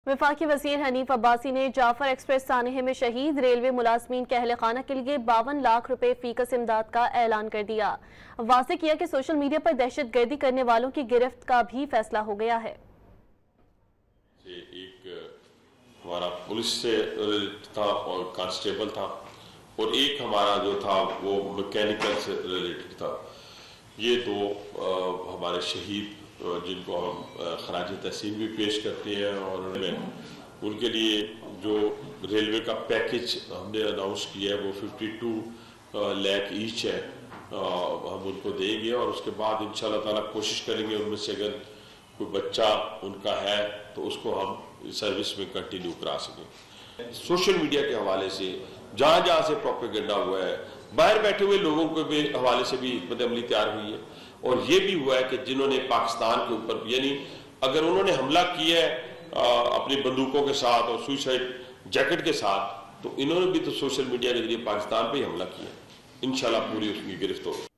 وفاقی وزیر حنیف عباسی نے جعفر ایکسپریس سانحہ میں شہید ریلوے ملازمین کے اہل خانہ کے لیے 52 لاکھ روپے فی کس امداد کا اعلان کر دیا۔ واضح کیا کہ سوشل میڈیا پر دہشت گردی کرنے والوں کی گرفت کا بھی فیصلہ ہو گیا ہے۔ ایک ہمارا پولیس سے تھا اور کانسٹیبل تھا، اور ایک ہمارا جو تھا وہ میکینیکل سے ریلیٹڈ تھا۔ یہ دو ہمارے شہید جن کو ہم خراج تحسین بھی پیش کرتے ہیں، اور ان کے لیے جو ریلوے کا پیکج ہم نے اناؤنس کیا ہے وہ 52 لاکھ ایچ ہے، ہم ان کو دیں گے، اور اس کے بعد انشاءاللہ تعالیٰ کوشش کریں گے ان میں سے اگر کوئی بچہ ان کا ہے تو اس کو ہم سروس میں کنٹینیو کرا سکیں۔ سوشل میڈیا کے حوالے سے جہاں جہاں سے پروپیگنڈا ہوا ہے، باہر بیٹھے ہوئے لوگوں کے بھی حوالے سے بھی حکمت عملی تیار ہوئی ہے، اور یہ بھی ہوا ہے کہ جنہوں نے پاکستان کے اوپر، یعنی اگر انہوں نے حملہ کیا ہے اپنی بندوقوں کے ساتھ اور سوئسائڈ جیکٹ کے ساتھ، تو انہوں نے بھی تو سوشل میڈیا کے ذریعے پاکستان پہ ہی حملہ کیا۔ انشاءاللہ پوری اس کی گرفت ہوگی۔